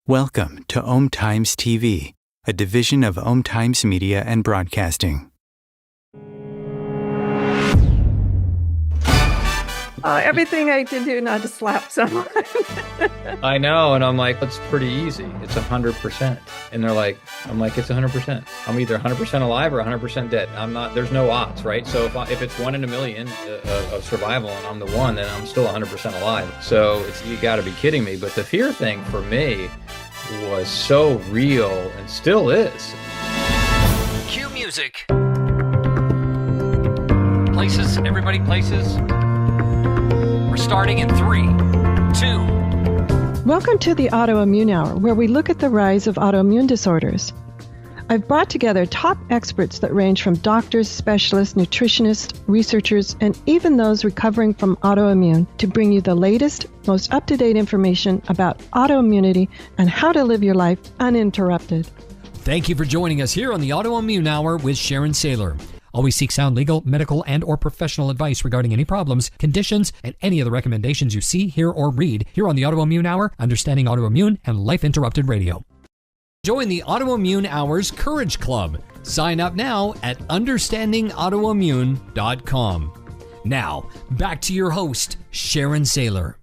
Welcome to Om Times TV, a division of Om Times Media and Broadcasting. Everything I can do not to slap someone. I know, and I'm like, it's pretty easy. It's 100%. And they're like, I'm like, it's 100%. I'm either 100% alive or 100% dead. I'm not, there's no odds, right? So if it's 1 in a million of survival and I'm the one, then I'm still 100% alive. So you got to be kidding me. But the fear thing for me was so real and still is. Cue music. Places, everybody, places. We're starting in 3, 2. Welcome to the Autoimmune Hour, where we look at the rise of autoimmune disorders. I've brought together top experts that range from doctors, specialists, nutritionists, researchers, and even those recovering from autoimmune to bring you the latest, most up-to-date information about autoimmunity and how to live your life uninterrupted. Thank you for joining us here on the Autoimmune Hour with Sharon Sayler. Always seek sound legal, medical, and or professional advice regarding any problems, conditions, and any of the recommendations you see, hear, or read here on the Autoimmune Hour, Understanding Autoimmune, and Life Interrupted Radio. Join the Autoimmune Hour's Courage Club. Sign up now at understandingautoimmune.com. Now, back to your host, Sharon Sayler.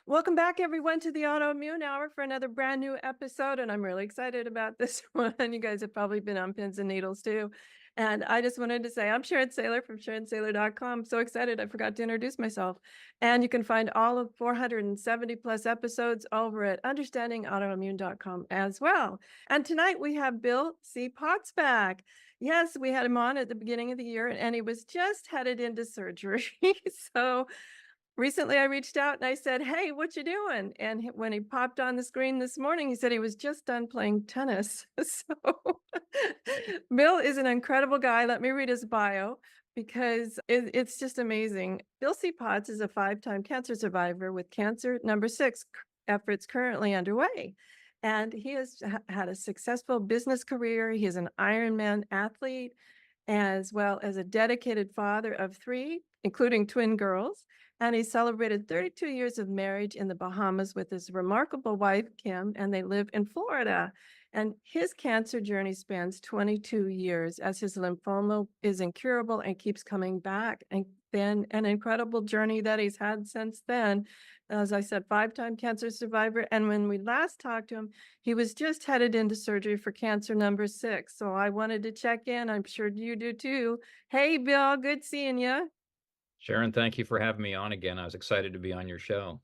Welcome back, everyone, to the Autoimmune Hour for another brand new episode. And I'm really excited about this one. You guys have probably been on pins and needles, too. And I just wanted to say I'm Sharon Sayler from SharonSayler.com. So excited I forgot to introduce myself. And you can find all of 470 plus episodes over at understandingautoimmune.com as well. And tonight we have Bill C. Potts back. Yes, we had him on at the beginning of the year, and he was just headed into surgery. So recently I reached out and I said, hey, what you doing? And when he popped on the screen this morning, he said he was just done playing tennis. So Bill is an incredible guy. Let me read his bio because it's just amazing. Bill C. Potts is a 5-time cancer survivor with cancer number 6 efforts currently underway. And he has had a successful business career. He is an Ironman athlete, as well as a dedicated father of 3, including twin girls. And he celebrated 32 years of marriage in the Bahamas with his remarkable wife, Kim, and they live in Florida. And his cancer journey spans 22 years as his lymphoma is incurable and keeps coming back. And then an incredible journey that he's had since then. As I said, 5-time cancer survivor. And when we last talked to him, he was just headed into surgery for cancer number 6. So I wanted to check in. I'm sure you do too. Hey, Bill, good seeing you. Sharon, thank you for having me on again. I was excited to be on your show.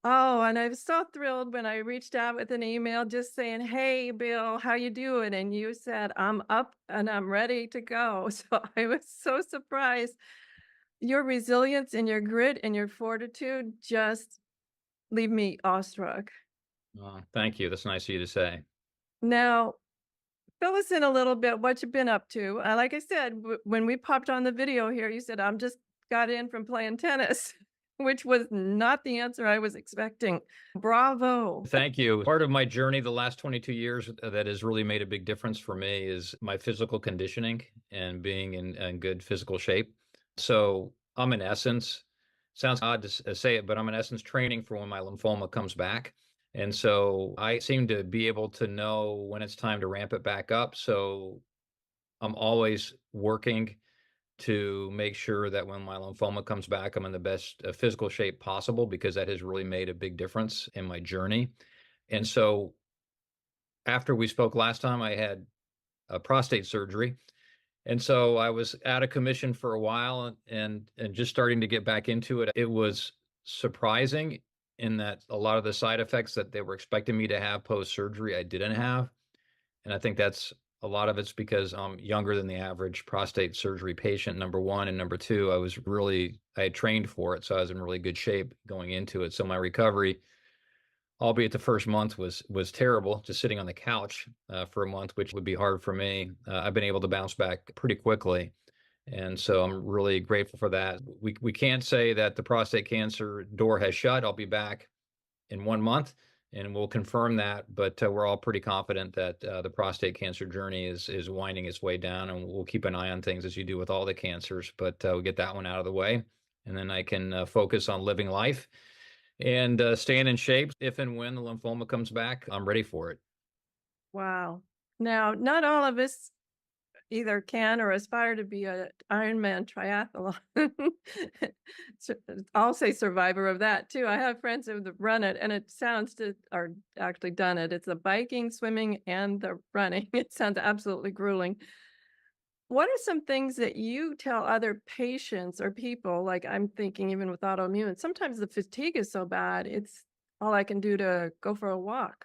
Oh, and I was so thrilled when I reached out with an email just saying, hey, Bill, how you doing? And you said, I'm up and I'm ready to go. So I was so surprised. Your resilience and your grit and your fortitude just leave me awestruck. Thank you. That's nice of you to say. Now, fill us in a little bit what you've been up to. Like I said, when we popped on the video here, you said, I'm just got in from playing tennis, which was not the answer I was expecting. Bravo. Thank you. Part of my journey the last 22 years that has really made a big difference for me is my physical conditioning and being in good physical shape. So I'm in essence, sounds odd to say it, but I'm in essence training for when my lymphoma comes back. And so I seem to be able to know when it's time to ramp it back up. So I'm always working to make sure that when my lymphoma comes back, I'm in the best physical shape possible, because that has really made a big difference in my journey. And so after we spoke last time, I had a prostate surgery. And so I was out of commission for a while and just starting to get back into it. It was surprising in that a lot of the side effects that they were expecting me to have post-surgery, I didn't have. And I think that's a lot of it's because I'm younger than the average prostate surgery patient, number one. And number two, I had trained for it. So I was in really good shape going into it. So my recovery, albeit the first month was terrible, just sitting on the couch for a month, which would be hard for me. I've been able to bounce back pretty quickly. And so I'm really grateful for that. We can't say that the prostate cancer door has shut. I'll be back in 1 month. And we'll confirm that, but we're all pretty confident that the prostate cancer journey is winding its way down, and we'll keep an eye on things as you do with all the cancers, but we'll get that one out of the way. And then I can focus on living life and staying in shape. If and when the lymphoma comes back, I'm ready for it. Wow. Now, not all of us either can or aspire to be a Ironman triathlon. So, I'll say survivor of that too. I have friends who have run it, and it sounds to or actually done it. It's the biking, swimming, and the running. It sounds absolutely grueling. What are some things that you tell other patients or people? Like I'm thinking, even with autoimmune, sometimes the fatigue is so bad, it's all I can do to go for a walk.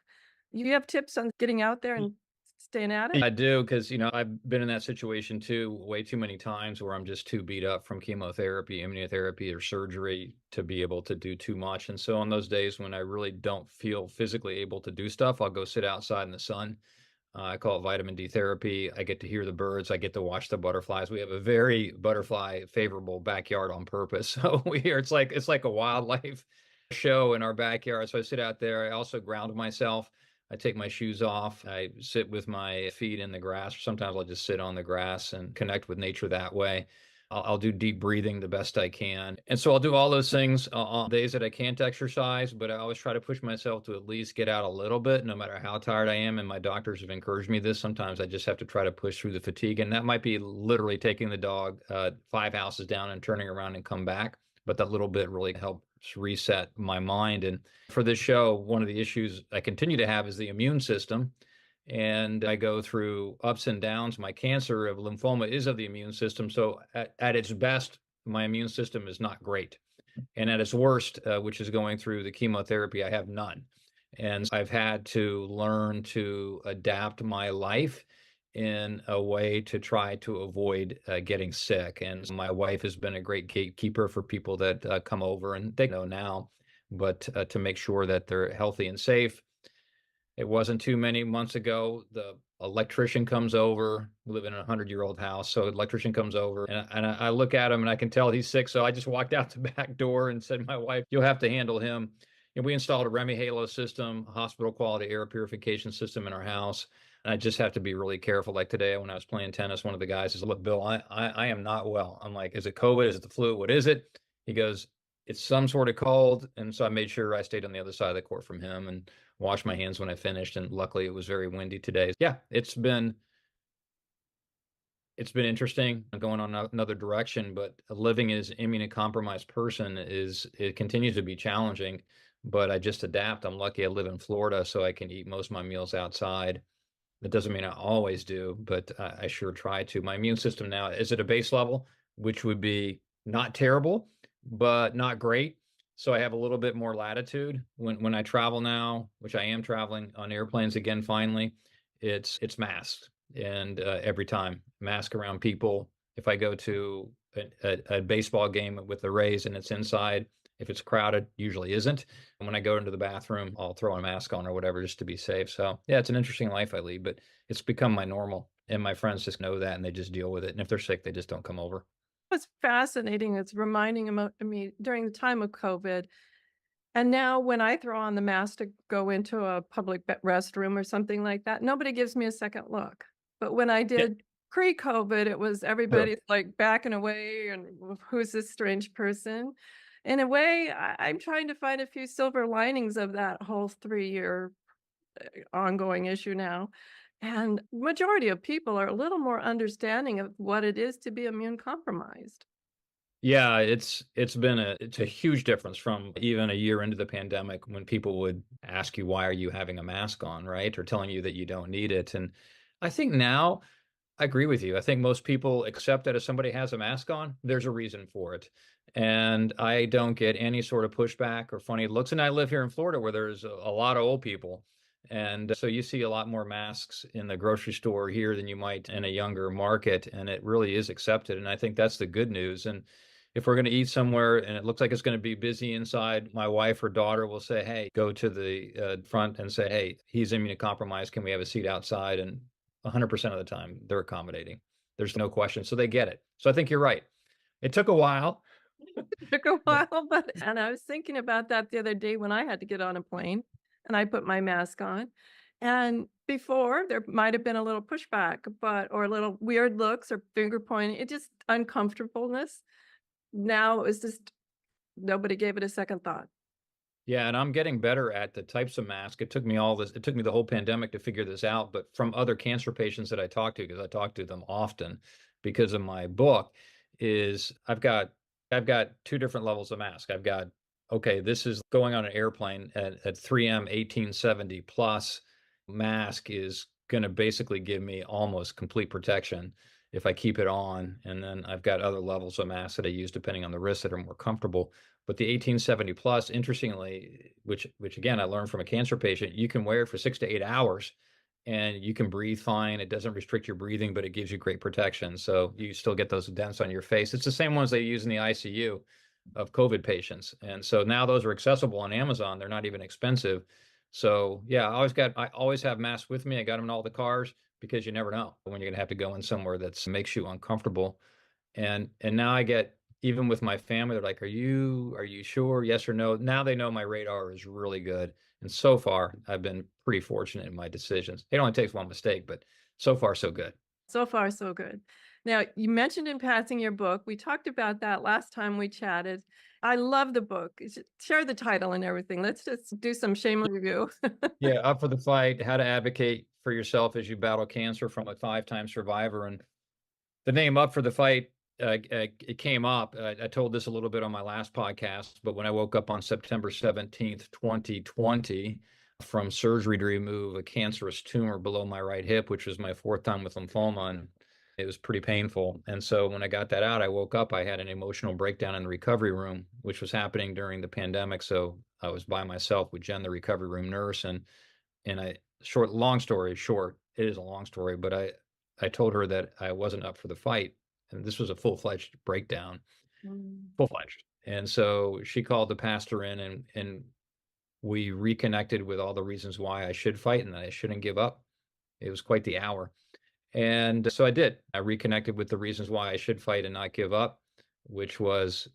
You have tips on getting out there and staying at it? I do, because I've been in that situation too, way too many times, where I'm just too beat up from chemotherapy, immunotherapy, or surgery to be able to do too much. And so on those days when I really don't feel physically able to do stuff, I'll go sit outside in the sun. I call it vitamin D therapy. I get to hear the birds. I get to watch the butterflies. We have a very butterfly favorable backyard on purpose. So it's like a wildlife show in our backyard. So I sit out there. I also ground myself. I take my shoes off. I sit with my feet in the grass. Or sometimes I'll just sit on the grass and connect with nature that way. I'll do deep breathing the best I can. And so I'll do all those things on days that I can't exercise, but I always try to push myself to at least get out a little bit, no matter how tired I am. And my doctors have encouraged me this. Sometimes I just have to try to push through the fatigue. And that might be literally taking the dog 5 houses down and turning around and come back. But that little bit really helps reset my mind. And for this show, one of the issues I continue to have is the immune system. And I go through ups and downs. My cancer of lymphoma is of the immune system. So at its best, my immune system is not great. And at its worst, which is going through the chemotherapy, I have none. And I've had to learn to adapt my life in a way to try to avoid getting sick. And my wife has been a great gatekeeper for people that come over, and they know now, but to make sure that they're healthy and safe. It wasn't too many months ago. The electrician comes over. We live in a 100-year-old house. So electrician comes over, and I look at him and I can tell he's sick. So I just walked out the back door and said, my wife, you'll have to handle him. And we installed a Remy Halo system, hospital quality air purification system in our house. And I just have to be really careful. Like today, when I was playing tennis, one of the guys says, look, Bill, I am not well. I'm like, is it COVID? Is it the flu? What is it? He goes, it's some sort of cold. And so I made sure I stayed on the other side of the court from him and washed my hands when I finished. And luckily it was very windy today. Yeah, it's been interesting going on another direction, but living as an immunocompromised person it continues to be challenging, but I just adapt. I'm lucky I live in Florida, so I can eat most of my meals outside. That doesn't mean I always do, but I sure try to. My immune system now is at a base level, which would be not terrible, but not great. So I have a little bit more latitude when I travel now, which I am traveling on airplanes again. Finally, it's masked, and every time mask around people. If I go to a baseball game with the Rays and it's inside, if it's crowded, usually isn't. And when I go into the bathroom, I'll throw a mask on or whatever just to be safe. So yeah, it's an interesting life I lead, but it's become my normal. And my friends just know that, and they just deal with it. And if they're sick, they just don't come over. What's fascinating, it's reminding me during the time of COVID. And now when I throw on the mask to go into a public restroom or something like that, nobody gives me a second look. But when I did pre-COVID, it was everybody's like backing away and who's this strange person? In a way, I'm trying to find a few silver linings of that whole 3-year ongoing issue now. And majority of people are a little more understanding of what it is to be immune compromised. Yeah, it's a huge difference from even a year into the pandemic, when people would ask you, why are you having a mask on, right? Or telling you that you don't need it. And I think now, I agree with you. I think most people accept that if somebody has a mask on, there's a reason for it. And I don't get any sort of pushback or funny looks. And I live here in Florida, where there's a lot of old people. And so you see a lot more masks in the grocery store here than you might in a younger market. And it really is accepted. And I think that's the good news. And if we're going to eat somewhere and it looks like it's going to be busy inside, my wife or daughter will say, hey, go to the front and say, hey, he's immunocompromised. Can we have a seat outside? And 100% of the time, they're accommodating. There's no question. So they get it. So I think you're right. It took a while. It took a while, and I was thinking about that the other day when I had to get on a plane and I put my mask on. And before, there might have been a little pushback, or a little weird looks or finger pointing. It just uncomfortableness. Now it was just nobody gave it a second thought. Yeah, and I'm getting better at the types of mask. It took me the whole pandemic to figure this out, but from other cancer patients that I talk to, because I talk to them often because of my book, is I've got two different levels of mask. I've got, okay, this is going on an airplane at 3M 1870 plus mask is going to basically give me almost complete protection if I keep it on. And then I've got other levels of mask that I use depending on the risks that are more comfortable. But the 1870 plus, interestingly, which again I learned from a cancer patient, you can wear it for 6 to 8 hours and you can breathe fine. It doesn't restrict your breathing, but it gives you great protection. So you still get those dents on your face. It's the same ones they use in the ICU of COVID patients. And so now those are accessible on Amazon. They're not even expensive. So yeah, I always have masks with me. I got them in all the cars because you never know when you're gonna have to go in somewhere that makes you uncomfortable. And now I get, even with my family, they're like, are you sure? Yes or no? Now they know my radar is really good. And so far, I've been pretty fortunate in my decisions. It only takes one mistake, but so far, so good. So far, so good. Now, you mentioned in passing your book. We talked about that last time we chatted. I love the book. Share the title and everything. Let's just do some shameless review. Yeah, Up for the Fight, How to Advocate for Yourself as You Battle Cancer, from a 5-time survivor. And the name Up for the Fight, it came up. I told this a little bit on my last podcast, but when I woke up on September 17th, 2020, from surgery to remove a cancerous tumor below my right hip, which was my 4th time with lymphoma, and it was pretty painful. And so when I got that out, I woke up, I had an emotional breakdown in the recovery room, which was happening during the pandemic. So I was by myself with Jen, the recovery room nurse, and long story short, it is a long story, but I told her that I wasn't up for the fight. And this was a full-fledged breakdown, full-fledged. And so she called the pastor in, and we reconnected with all the reasons why I should fight and that I shouldn't give up. It was quite the hour. And so I did. I reconnected with the reasons why I should fight and not give up, which was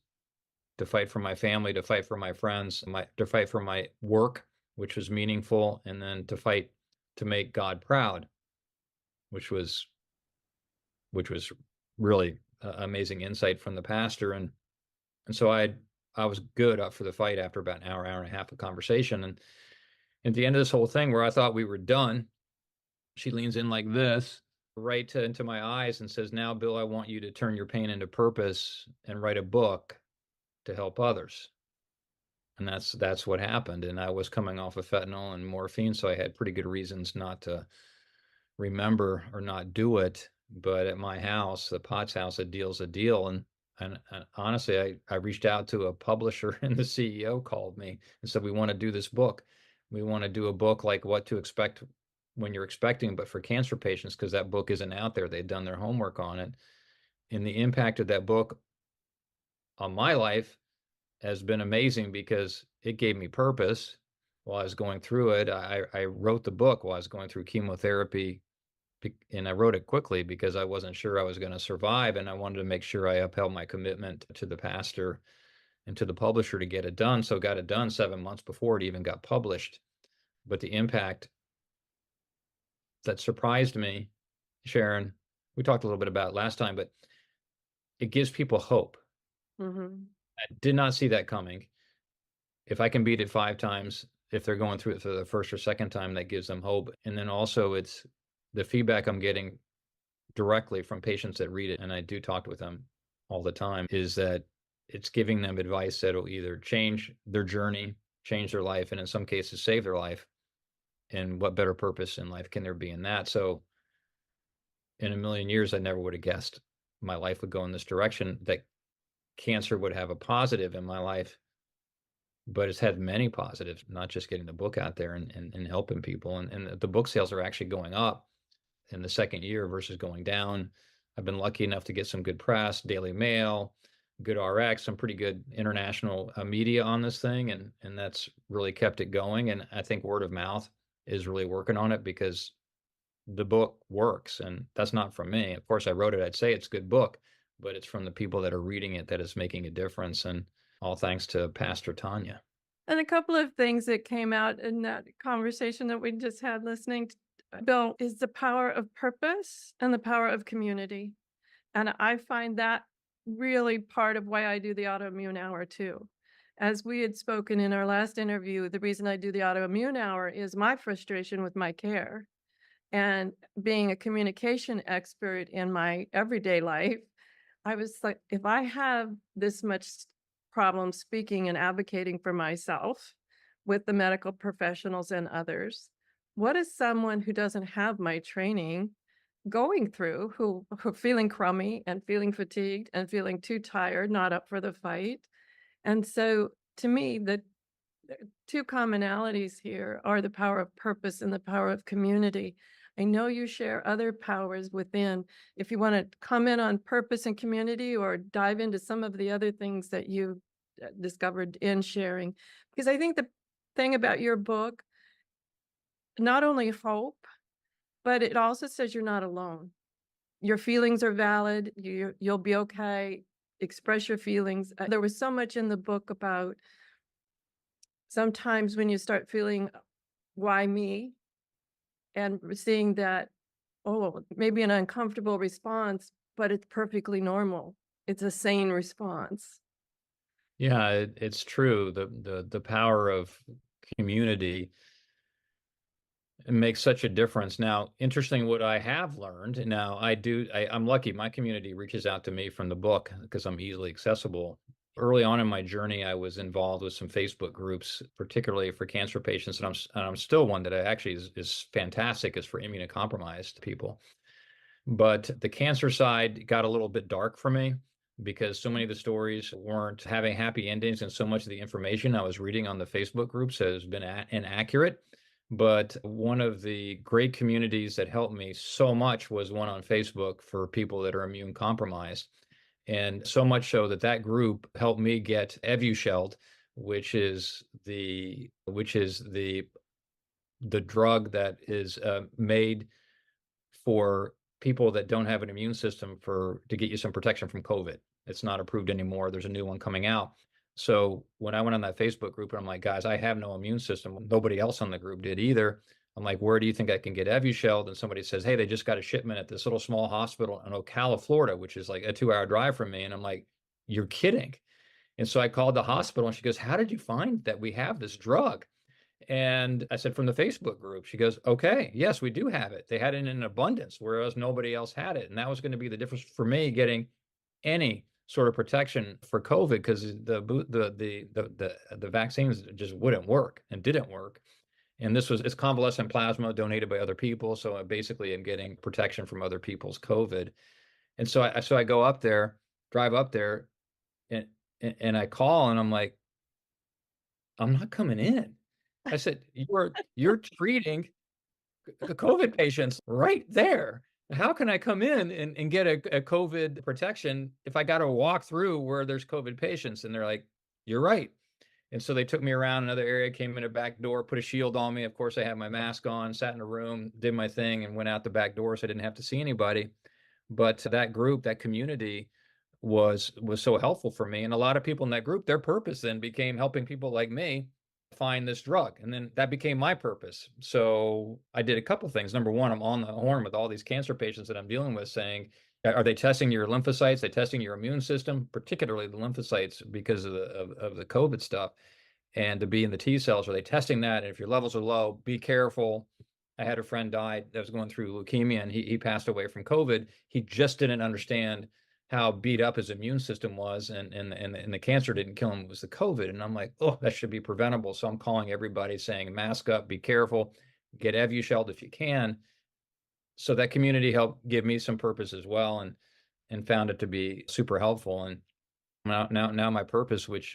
to fight for my family, to fight for my friends, to fight for my work, which was meaningful, and then to fight to make God proud, which was really amazing insight from the pastor. And so I was good up for the fight after about an hour and a half of conversation. And at the end of this whole thing, where I thought we were done, she leans in like this, right into my eyes, and says, "Now, Bill, I want you to turn your pain into purpose and write a book to help others." And that's what happened. And I was coming off of fentanyl and morphine, so I had pretty good reasons not to remember or not do it. But at my house, the Potts house, a deal's a deal. And honestly, I reached out to a publisher, and the CEO called me and said, "We want to do this book. We want to do a book like What to Expect When You're Expecting, but for cancer patients, because that book isn't out there." They'd done their homework on it. And the impact of that book on my life has been amazing, because it gave me purpose while I was going through it. I wrote the book while I was going through chemotherapy, and I wrote it quickly because I wasn't sure I was going to survive, and I wanted to make sure I upheld my commitment to the pastor and to the publisher to get it done. So got it done 7 months before it even got published. But the impact that surprised me, Sharon, we talked a little bit about it last time, but it gives people hope. Mhm. I did not see that coming. If I can beat it 5 times, if they're going through it for the first or second time, that gives them hope. And then also, it's the feedback I'm getting directly from patients that read it, and I do talk with them all the time, is that it's giving them advice that will either change their journey, change their life, and in some cases save their life. And what better purpose in life can there be in that? So in a million years, I never would have guessed my life would go in this direction, that cancer would have a positive in my life. But it's had many positives, not just getting the book out there and helping people. And the book sales are actually going up in the second year versus going down. I've been lucky enough to get some good press, Daily Mail, Good RX, some pretty good international media on this thing. And that's really kept it going. And I think word of mouth is really working on it, because the book works. And that's not from me. Of course, I wrote it. I'd say it's a good book, but it's from the people that are reading it that is making a difference. And all thanks to Pastor Tanya. And a couple of things that came out in that conversation that we just had listening to, Bill, is the power of purpose and the power of community. And I find that really part of why I do the Autoimmune Hour too, As we had spoken in our last interview, the reason I do the Autoimmune Hour is my frustration with my care. And being a communication expert in my everyday life, I was like, if I have this much problem speaking and advocating for myself with the medical professionals and others, what is someone who doesn't have my training going through, who are feeling crummy and feeling fatigued and feeling too tired, not up for the fight? And so to me, the two commonalities here are the power of purpose and the power of community. I know you share other powers within. If you want to comment on purpose and community or dive into some of the other things that you discovered in sharing, because I think the thing about your book, not only hope, but it also says you're not alone. Your feelings are valid. You'll be okay. Express your feelings. There was so much in the book about sometimes when you start feeling, why me? And seeing that, oh, maybe an uncomfortable response, but it's perfectly normal. It's a sane response. Yeah, it's true. The power of community makes such a difference. Now, interesting, what I have learned now, I'm lucky. My community reaches out to me from the book because I'm easily accessible. Early on in my journey, I was involved with some Facebook groups, particularly for cancer patients, and I'm still one that I actually is fantastic, is for immunocompromised people. But the cancer side got a little bit dark for me because so many of the stories weren't having happy endings, and so much of the information I was reading on the Facebook groups has been inaccurate. But one of the great communities that helped me so much was one on Facebook for people that are immune compromised. And so much so that that group helped me get Evusheld, which is the drug that is made for people that don't have an immune system to get you some protection from COVID. It's not approved anymore. There's a new one coming out. So when I went on that Facebook group and I'm like, guys, I have no immune system. Nobody else on the group did either. I'm like, where do you think I can get Evusheld? And somebody says, hey, they just got a shipment at this little small hospital in Ocala, Florida, which is like a 2-hour drive from me. And I'm like, you're kidding. And so I called the hospital and she goes, how did you find that we have this drug? And I said, from the Facebook group. She goes, okay, yes, we do have it. They had it in abundance, whereas nobody else had it. And that was going to be the difference for me getting any sort of protection for COVID, because the vaccines just wouldn't work and didn't work. And it's convalescent plasma donated by other people. So I basically am getting protection from other people's COVID. And so I go up there, drive up there, and I call and I'm like, I'm not coming in. I said, you're treating COVID patients right there. How can I come in and get a COVID protection if I got to walk through where there's COVID patients? And they're like, you're right. And so they took me around another area, came in a back door, put a shield on me. Of course, I had my mask on, sat in a room, did my thing, and went out the back door, so I didn't have to see anybody. But that group, that community was so helpful for me. And a lot of people in that group, their purpose then became helping people like me find this drug. And then that became my purpose. So I did a couple things. Number one, I'm on the horn with all these cancer patients that I'm dealing with saying, are they testing your lymphocytes? Are they testing your immune system, particularly the lymphocytes because of the COVID stuff, and to be in the T cells? Are they testing that? And if your levels are low, be careful. I had a friend die that was going through leukemia, and he passed away from COVID. He just didn't understand how beat up his immune system was, and the cancer didn't kill him, it was the COVID. And I'm like, oh, that should be preventable. So I'm calling everybody saying, mask up, be careful, get Evusheld if you can. So that community helped give me some purpose as well, and found it to be super helpful. And now my purpose, which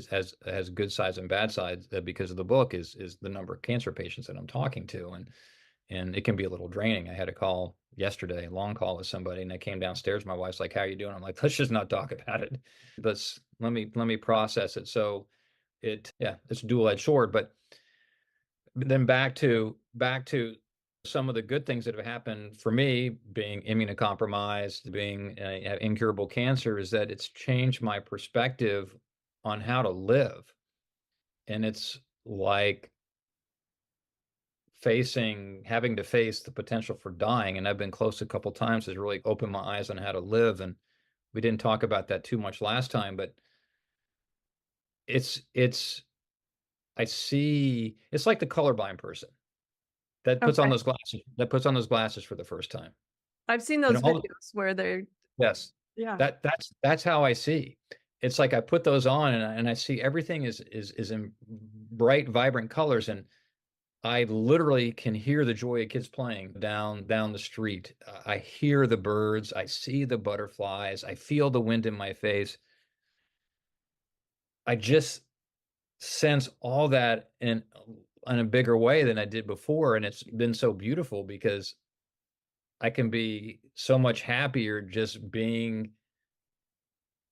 has good sides and bad sides, because of the book, is the number of cancer patients that I'm talking to, and it can be a little draining. I had a call yesterday, a long call with somebody, and I came downstairs. My wife's like, how are you doing? I'm like, let's just not talk about it. Let me process it. So it's a dual-edged sword. But then back to some of the good things that have happened for me, being immunocompromised, being incurable cancer, is that it's changed my perspective on how to live. And it's like having to face the potential for dying. And I've been close a couple of times, has really opened my eyes on how to live. And we didn't talk about that too much last time, but it's I see it's like the colorblind person that puts on Okay. those glasses for the first time. I've seen And those all videos where they're, yes, yeah. that's how I see. It's like I put those on and I see everything is in bright, vibrant colors, and I literally can hear the joy of kids playing down the street. I hear the birds, I see the butterflies, I feel the wind in my face. I just sense all that in a bigger way than I did before, and it's been so beautiful because I can be so much happier just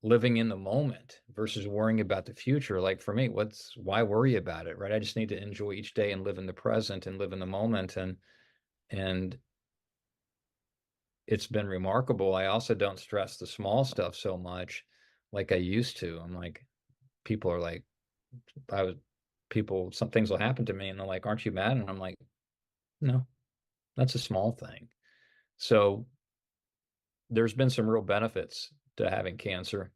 living in the moment versus worrying about the future. Like for me, why worry about it, right? I just need to enjoy each day and live in the present and live in the moment, and it's been remarkable. I also don't stress the small stuff so much like I used to. I'm like, people are like, I was some things will happen to me and they're like, aren't you mad? And I'm like, no, that's a small thing. So there's been some real benefits to having cancer.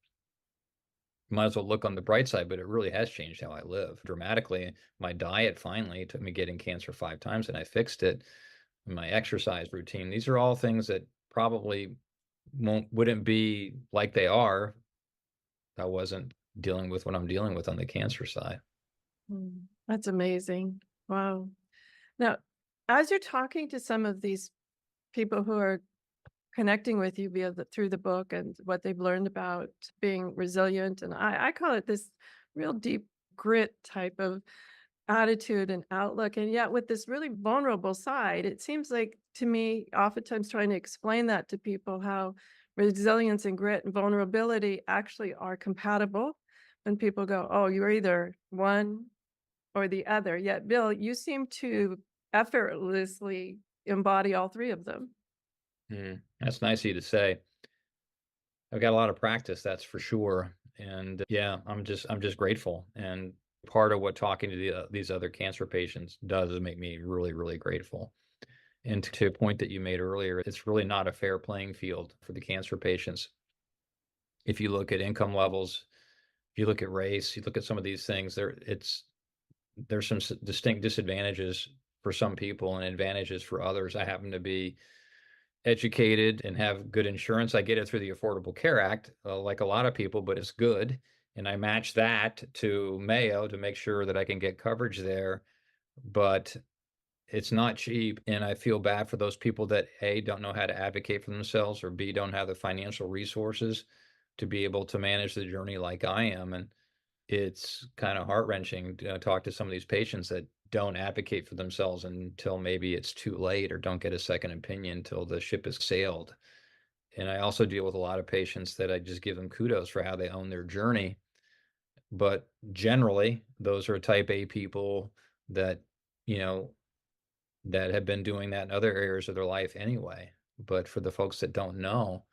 Might as well look on the bright side, but it really has changed how I live dramatically. My diet finally took me getting cancer 5 times and I fixed it. My exercise routine, these are all things that probably wouldn't be like they are if I wasn't dealing with what I'm dealing with on the cancer side. That's amazing. Wow. Now, as you're talking to some of these people who are connecting with you through the book and what they've learned about being resilient, and I call it this real deep grit type of attitude and outlook, and yet with this really vulnerable side, it seems like to me, oftentimes trying to explain that to people, how resilience and grit and vulnerability actually are compatible. When people go, oh, you're either one or the other. Yet, Bill, you seem to effortlessly embody all three of them. That's nice of you to say. I've got a lot of practice, that's for sure. And yeah, I'm just grateful. And part of what talking to these other cancer patients does is make me really, really grateful. And to a point that you made earlier, it's really not a fair playing field for the cancer patients. If you look at income levels, if you look at race, you look at some of these things, there's some distinct disadvantages for some people and advantages for others. I happen to be educated and have good insurance. I get it through the Affordable Care Act, like a lot of people, but it's good. And I match that to Mayo to make sure that I can get coverage there. But it's not cheap. And I feel bad for those people that A, don't know how to advocate for themselves, or B, don't have the financial resources to be able to manage the journey like I am. And it's kind of heart-wrenching to talk to some of these patients that don't advocate for themselves until maybe it's too late, or don't get a second opinion until the ship has sailed. And I also deal with a lot of patients that I just give them kudos for how they own their journey. But generally, those are type A people that, you know, that have been doing that in other areas of their life anyway. But for the folks that don't know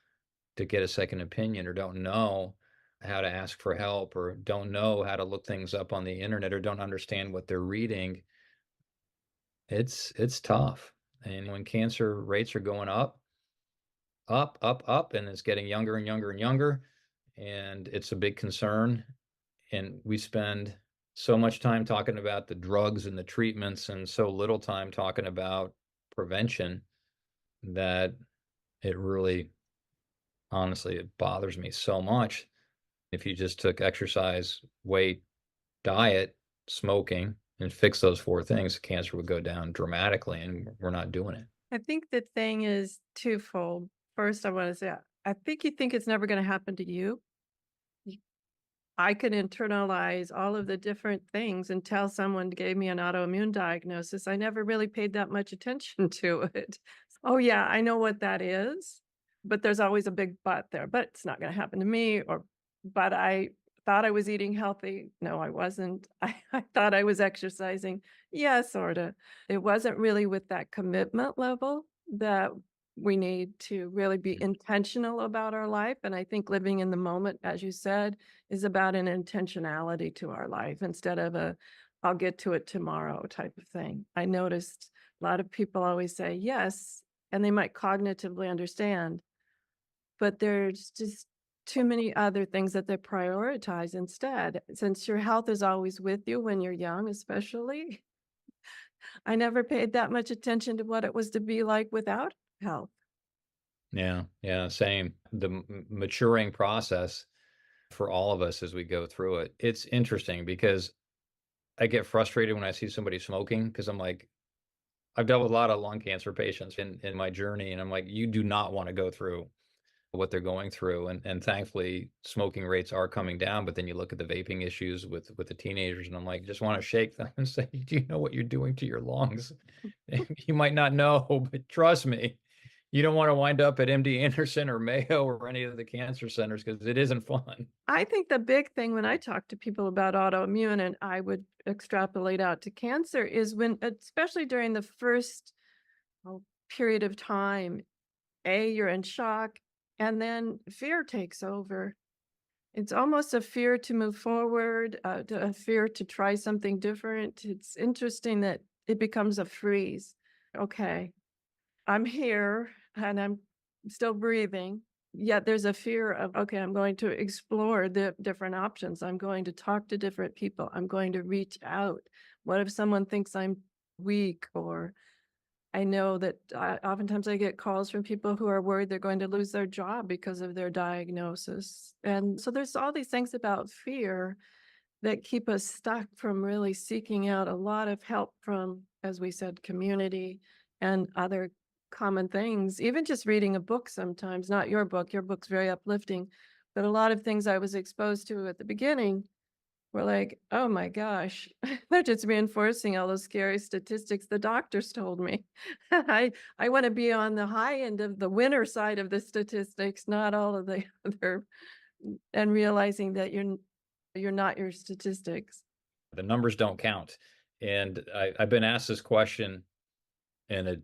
to get a second opinion, or don't know how to ask for help, or don't know how to look things up on the internet, or don't understand what they're reading, it's tough. And when cancer rates are going up, and it's getting younger and younger and younger, and it's a big concern. And we spend so much time talking about the drugs and the treatments and so little time talking about prevention, that it really, honestly, it bothers me so much. If you just took exercise, weight, diet, smoking, and fix those 4 things, cancer would go down dramatically, and we're not doing it. I think the thing is twofold. First, I want to say, I think you think it's never going to happen to you. I can internalize all of the different things until someone gave me an autoimmune diagnosis. I never really paid that much attention to it. Oh, yeah, I know what that is, but there's always a big but there. But it's not going to happen to me. But I thought I was eating healthy. No, I wasn't. I thought I was exercising. Yeah, sort of. It wasn't really with that commitment level that we need to really be intentional about our life. And I think living in the moment, as you said, is about an intentionality to our life instead of I'll get to it tomorrow type of thing. I noticed a lot of people always say yes, and they might cognitively understand, but there's just too many other things that they prioritize instead. Since your health is always with you when you're young, especially, I never paid that much attention to what it was to be like without health. Yeah, yeah, same. The maturing process for all of us as we go through it. It's interesting because I get frustrated when I see somebody smoking because I'm like, I've dealt with a lot of lung cancer patients in my journey, and I'm like, you do not want to go through what they're going through. And thankfully, smoking rates are coming down. But then you look at the vaping issues with the teenagers, and I'm like, just want to shake them and say, do you know what you're doing to your lungs? You might not know, but trust me, you don't want to wind up at MD Anderson or Mayo or any of the cancer centers because it isn't fun. I think the big thing when I talk to people about autoimmune, and I would extrapolate out to cancer, is when, especially during the first period of time, you're in shock, and then fear takes over. It's almost a fear to move forward, a fear to try something different. It's interesting that it becomes a freeze. Okay, I'm here and I'm still breathing. Yet there's a fear of, okay, I'm going to explore the different options. I'm going to talk to different people. I'm going to reach out. What if someone thinks I'm weak? Or I know that oftentimes I get calls from people who are worried they're going to lose their job because of their diagnosis. And so there's all these things about fear that keep us stuck from really seeking out a lot of help from, as we said, community and other common things. Even just reading a book sometimes, not your book's very uplifting, but a lot of things I was exposed to at the beginning were like, oh my gosh, they're just reinforcing all those scary statistics the doctors told me. I want to be on the high end of the winner side of the statistics, not all of the other, and realizing that you're not your statistics. The numbers don't count. And I've been asked this question, and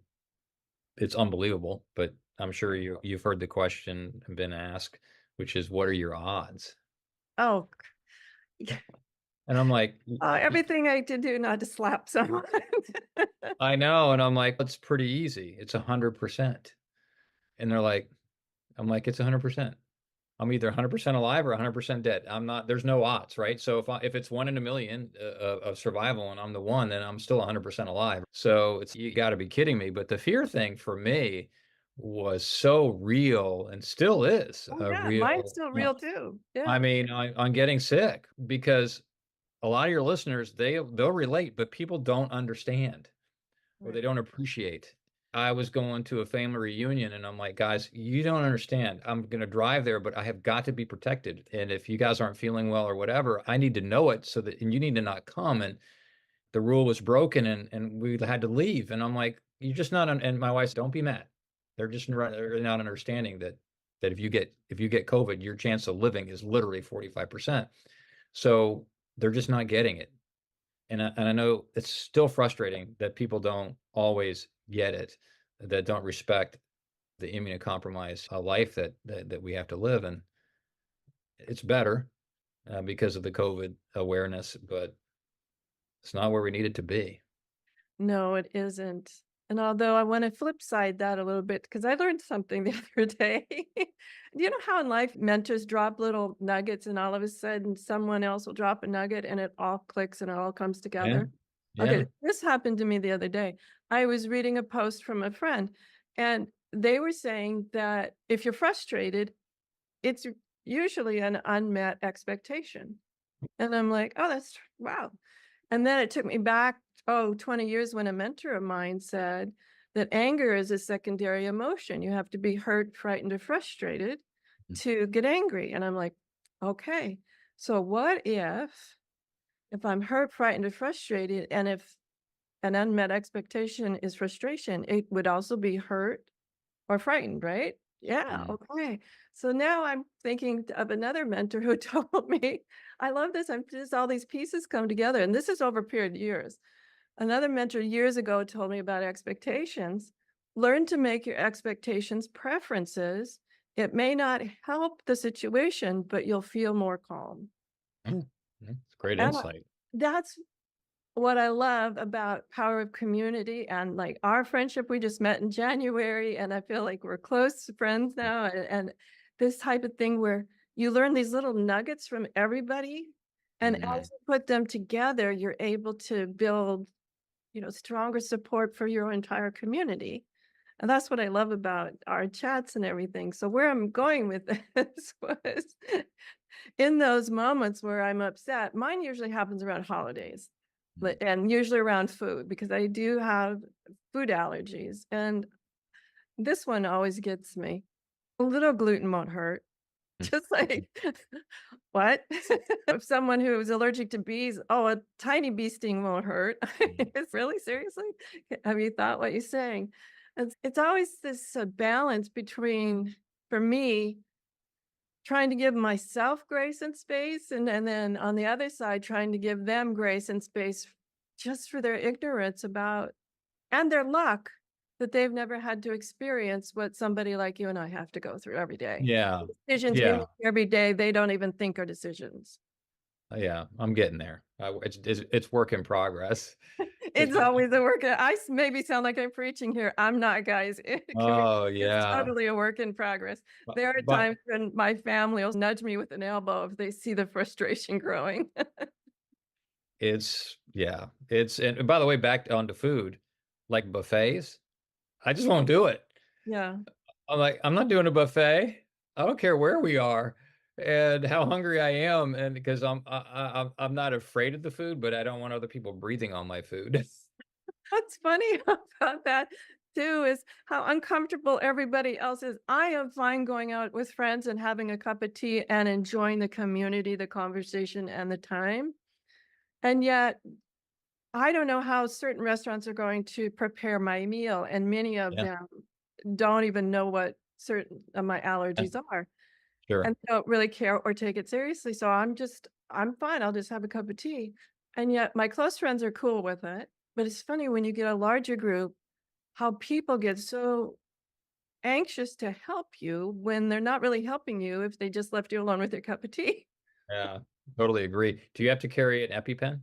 it's unbelievable, but I'm sure you've heard the question and been asked, which is, what are your odds? Oh, And I'm like, everything I did do not to slap someone. I know. And I'm like, it's pretty easy. It's 100%. And they're like, I'm like, it's 100%. I'm either 100% alive or 100% dead. I'm not, there's no odds, right? So if it's 1 in a million of survival and I'm the one, then I'm still 100% alive. So you got to be kidding me. But the fear thing for me was so real and still is Oh, yeah, mine's still real too. Yeah. I mean, on getting sick, because a lot of your listeners, they'll relate, but people don't understand or they don't appreciate. I was going to a family reunion and I'm like, guys, you don't understand. I'm going to drive there, but I have got to be protected. And if you guys aren't feeling well or whatever, I need to know it and you need to not come. And the rule was broken and we had to leave. And I'm like, you're just not, and my wife said, don't be mad. They're not understanding that if you get COVID, your chance of living is literally 45%. So they're just not getting it. And I know it's still frustrating that people don't always get it, that don't respect the immunocompromised life that we have to live. And it's better because of the COVID awareness, but it's not where we need it to be. No, it isn't. And although I want to flip side that a little bit, because I learned something the other day. Do you know how in life mentors drop little nuggets and all of a sudden someone else will drop a nugget and it all clicks and it all comes together? Yeah. Okay, this happened to me the other day. I was reading a post from a friend and they were saying that if you're frustrated, it's usually an unmet expectation. And I'm like, oh, that's wow. And then it took me back, 20 years when a mentor of mine said that anger is a secondary emotion. You have to be hurt, frightened, or frustrated to get angry. And I'm like, okay, so what if I'm hurt, frightened, or frustrated, and if an unmet expectation is frustration, it would also be hurt or frightened, right? Yeah, okay. So now I'm thinking of another mentor who told me, I love this. I'm just all these pieces come together. And this is over a period of years. Another mentor years ago told me about expectations. Learn to make your expectations preferences. It may not help the situation, but you'll feel more calm. It's great And insight. that's what I love about power of community and like our friendship. We just met in January and I feel like we're close friends now. And this type of thing where you learn these little nuggets from everybody. And as Mhm. you put them together, you're able to build, stronger support for your entire community. And that's what I love about our chats and everything. So where I'm going with this was in those moments where I'm upset, mine usually happens around holidays and usually around food because I do have food allergies. And this one always gets me. A little gluten won't hurt. Mm. Just like, what? If someone who is allergic to bees, oh, a tiny bee sting won't hurt. It's really seriously? Have you thought what you're saying? It's always this balance between, for me, trying to give myself grace and space, and then on the other side, trying to give them grace and space just for their ignorance about and their luck that they've never had to experience what somebody like you and I have to go through every day. Yeah. Decisions we Yeah. make every day, they don't even think are decisions. Yeah. I'm getting there. It's work in progress. It's always a work. Maybe sound like I'm preaching here. I'm not, guys. Oh, It's yeah. totally a work in progress. But, There are but times when my family will nudge me with an elbow if they see the frustration growing. and by the way, back onto food, like buffets, I just won't do it. Yeah. I'm like, I'm not doing a buffet. I don't care where we are and how hungry I am, and because I'm not afraid of the food, but I don't want other people breathing on my food. What's funny about that too is how uncomfortable everybody else is. I am fine going out with friends and having a cup of tea and enjoying the community, the conversation, and the time. And yet, I don't know how certain restaurants are going to prepare my meal, and many of Yeah, them don't even know what certain of my yeah, allergies are sure. and don't really care or take it seriously. So I'm fine. I'll just have a cup of tea. And yet my close friends are cool with it. But it's funny when you get a larger group, how people get so anxious to help you when they're not really helping you if they just left you alone with your cup of tea. Yeah, totally agree. Do you have to carry an EpiPen?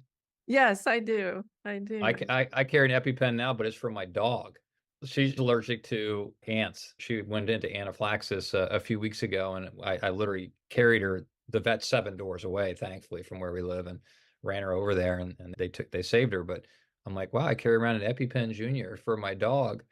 Yes, I do. I I, do. ca- I carry an EpiPen now, but it's for my dog. She's allergic to ants. She went into anaphylaxis a few weeks ago, and I literally carried her the vet 7 doors away, thankfully, from where we live, and ran her over there, and they saved her. But I'm like, wow, I carry around an EpiPen Junior for my dog,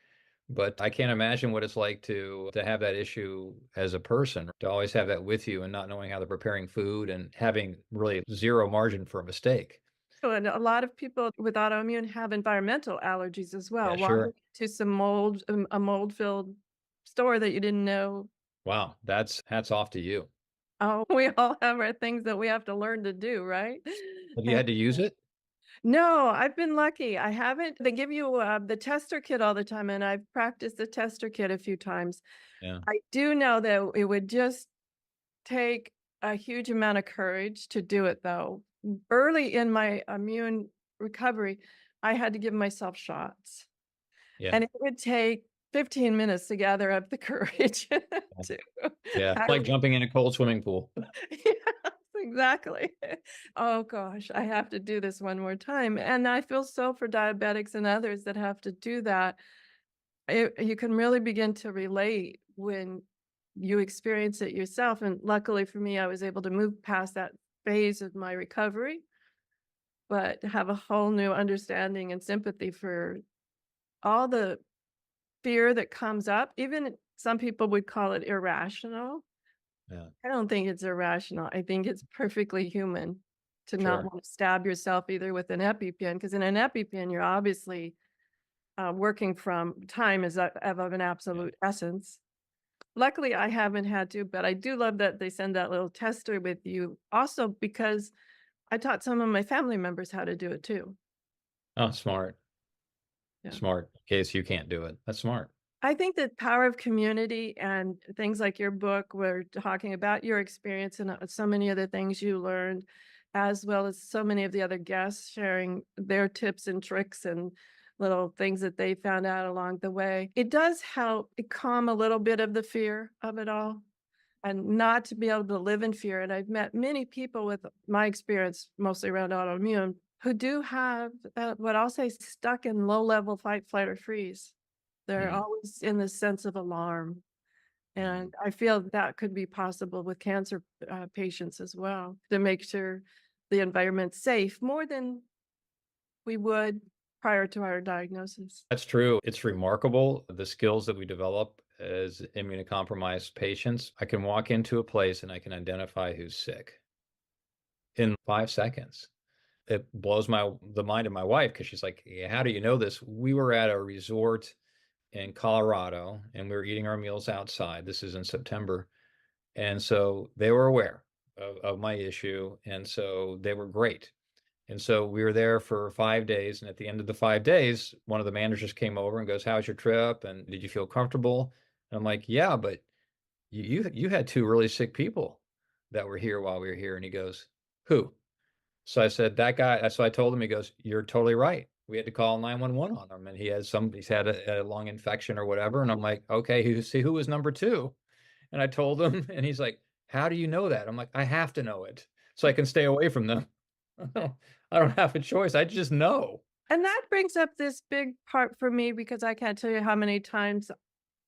but I can't imagine what it's like to have that issue as a person, to always have that with you and not knowing how they're preparing food and having really zero margin for a mistake. And a lot of people with autoimmune have environmental allergies as well. Yeah, Walking sure. to some mold, a mold-filled store that you didn't know. Wow, that's hats off to you. Oh, we all have our things that we have to learn to do, right? Have you had to use it? No, I've been lucky. I haven't. They give you the tester kit all the time, and I've practiced the tester kit a few times. Yeah. I do know that it would just take a huge amount of courage to do it, though. Early in my immune recovery, I had to give myself shots, Yeah. and it would take 15 minutes to gather up the courage to Yeah. It's like actually. jumping in a cold swimming pool. Yes, exactly. Oh gosh, I have to do this one more time. And I feel so for diabetics and others that have to do that. You can really begin to relate when you experience it yourself. And luckily for me, I was able to move past that phase of my recovery, but have a whole new understanding and sympathy for all the fear that comes up. Even some people would call it irrational. Yeah. I don't think it's irrational. I think it's perfectly human to not Sure. want to stab yourself either with an EpiPen, because in an EpiPen, you're obviously working from time is of an absolute essence. Luckily, I haven't had to, but I do love that they send that little tester with you. Also, because I taught some of my family members how to do it too. Oh, smart. Yeah. Smart. In case you can't do it. That's smart. I think the power of community and things like your book, were talking about your experience and so many other things you learned, as well as so many of the other guests sharing their tips and tricks and little things that they found out along the way. It does help calm a little bit of the fear of it all and not to be able to live in fear. And I've met many people with my experience, mostly around autoimmune, who do have what I'll say stuck in low level fight, flight, or freeze. They're Mhm. always in the sense of alarm. And I feel that could be possible with cancer patients as well, to make sure the environment's safe more than we would prior to our diagnosis. That's true. It's remarkable the skills that we develop as immunocompromised patients. I can walk into a place and I can identify who's sick in 5 seconds. It blows the mind of my wife because she's like, yeah, how do you know this? We were at a resort in Colorado and we were eating our meals outside. This is in September. And so they were aware of my issue. And so they were great. And so we were there for 5 days. And at the end of the 5 days, one of the managers came over and goes, how's your trip? And did you feel comfortable? And I'm like, yeah, but you had two really sick people that were here while we were here. And he goes, who? So I said, that guy. So I told him, he goes, you're totally right. We had to call 911 on him. And he's had a lung infection or whatever. And I'm like, okay, who was number two? And I told him, and he's like, how do you know that? I'm like, I have to know it so I can stay away from them. I don't have a choice. I just know. And that brings up this big part for me, because I can't tell you how many times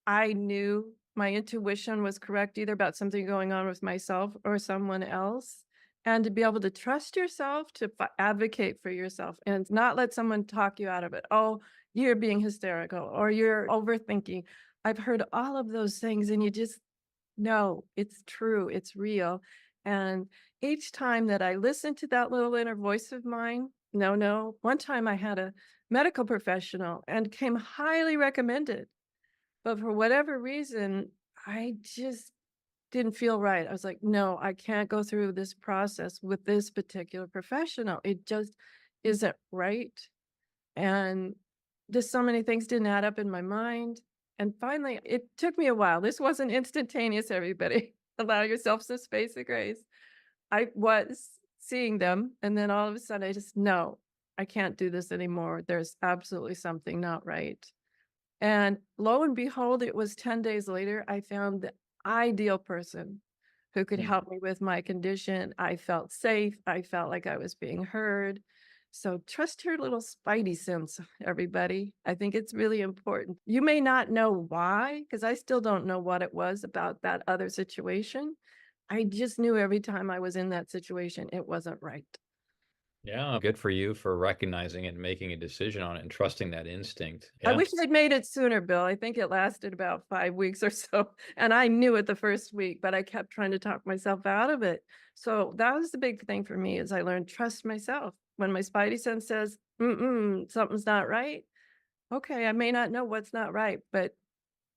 I knew my intuition was correct, either about something going on with myself or someone else. And to be able to trust yourself, to advocate for yourself and not let someone talk you out of it. Oh, you're being hysterical or you're overthinking. I've heard all of those things, and you just know it's true, it's real. And each time that I listen to that little inner voice of mine, no. One time I had a medical professional and came highly recommended, but for whatever reason, I just didn't feel right. I was like, no, I can't go through this process with this particular professional. It just isn't right. And just so many things didn't add up in my mind. And finally, it took me a while. This wasn't instantaneous, everybody. Allow yourself some space and grace. I was seeing them, and then all of a sudden I just, no, I can't do this anymore. There's absolutely something not right. And lo and behold, it was 10 days later, I found the ideal person who could help me with my condition. I felt safe. I felt like I was being heard. So trust your little spidey sense, everybody. I think it's really important. You may not know why, because I still don't know what it was about that other situation. I just knew every time I was in that situation, it wasn't right. Yeah, good for you for recognizing it and making a decision on it and trusting that instinct. I Yeah. wish I'd made it sooner, Bill. I think it lasted about 5 weeks or so. And I knew it the first week, but I kept trying to talk myself out of it. So that was the big thing for me, is I learned trust myself. When my spidey sense says, something's not right. Okay, I may not know what's not right, but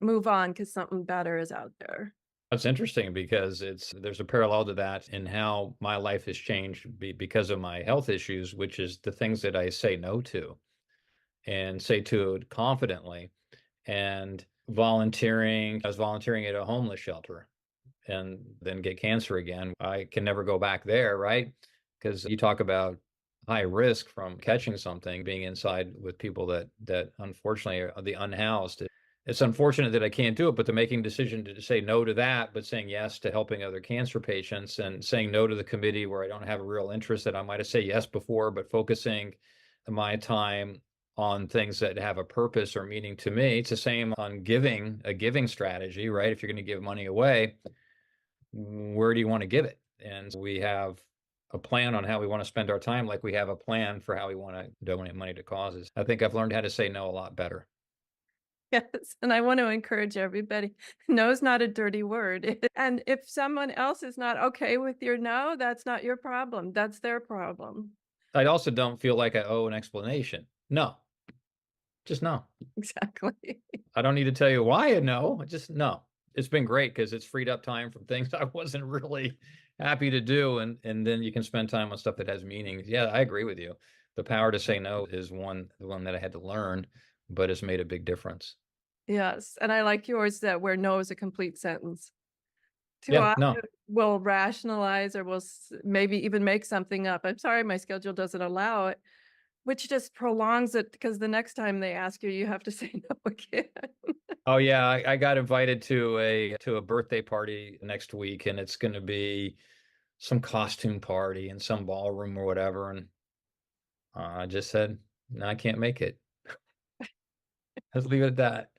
move on, because something better is out there. That's interesting because there's a parallel to that in how my life has changed because of my health issues, which is the things that I say no to and say to it confidently. And volunteering, I was volunteering at a homeless shelter and then get cancer again. I can never go back there, right? Because you talk about high risk from catching something, being inside with people that unfortunately are the unhoused. It's unfortunate that I can't do it, but the making decision to say no to that, but saying yes to helping other cancer patients and saying no to the committee where I don't have a real interest that I might have said yes before, but focusing my time on things that have a purpose or meaning to me. It's the same on a giving strategy, right? If you're going to give money away, where do you want to give it? And we have a plan on how we want to spend our time, like we have a plan for how we want to donate money to causes. I think I've learned how to say no a lot better. Yes, and I want to encourage everybody. No is not a dirty word. And if someone else is not okay with your no, that's not your problem. That's their problem. I also don't feel like I owe an explanation. No, just no. Exactly. I don't need to tell you why I know. Just no. It's been great because it's freed up time from things I wasn't really happy to do. And then you can spend time on stuff that has meaning. Yeah, I agree with you. The power to say no is the one that I had to learn, but it's made a big difference. Yes. And I like yours, that where no is a complete sentence. Too Yeah, often no. we'll rationalize, or we'll maybe even make something up. I'm sorry, my schedule doesn't allow it, which just prolongs it, because the next time they ask you, you have to say no again. Oh yeah, I got invited to a birthday party next week, and it's going to be some costume party in some ballroom or whatever. And I just said, no, I can't make it. Let's leave it at that.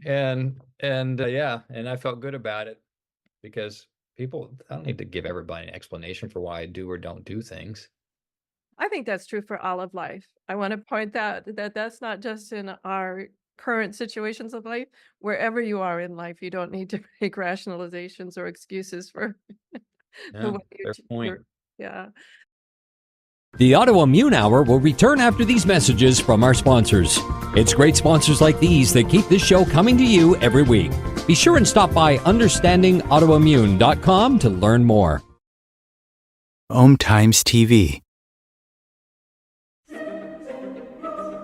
Yeah, and I felt good about it because I don't need to give everybody an explanation for why I do or don't do things. I think that's true for all of life. I want to point out that that's not just in our current situations of life. Wherever you are in life, you don't need to make rationalizations or excuses for the Yeah, way fair point. yeah. The Autoimmune Hour will return after these messages from our sponsors. It's great sponsors like these that keep this show coming to you every week. Be sure and stop by understandingautoimmune.com to learn more. Om Times TV.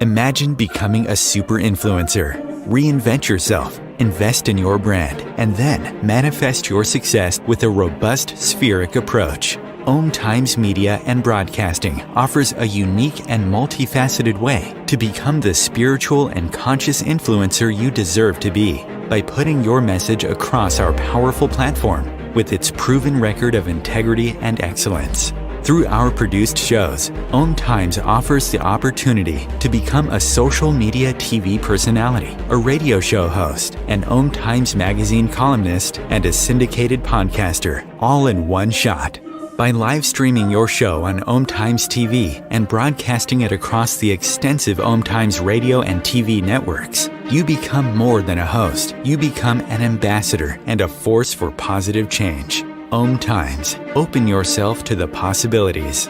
Imagine becoming a super influencer. Reinvent yourself, invest in your brand, and then manifest your success with a robust spheric approach. Om Times Media and Broadcasting offers a unique and multifaceted way to become the spiritual and conscious influencer you deserve to be by putting your message across our powerful platform with its proven record of integrity and excellence. Through our produced shows, Om Times offers the opportunity to become a social media TV personality, a radio show host, an Om Times magazine columnist, and a syndicated podcaster, all in one shot. By live streaming your show on Om Times TV and broadcasting it across the extensive Om Times radio and TV networks, you become more than a host. You become an ambassador and a force for positive change. Om Times. Open yourself to the possibilities.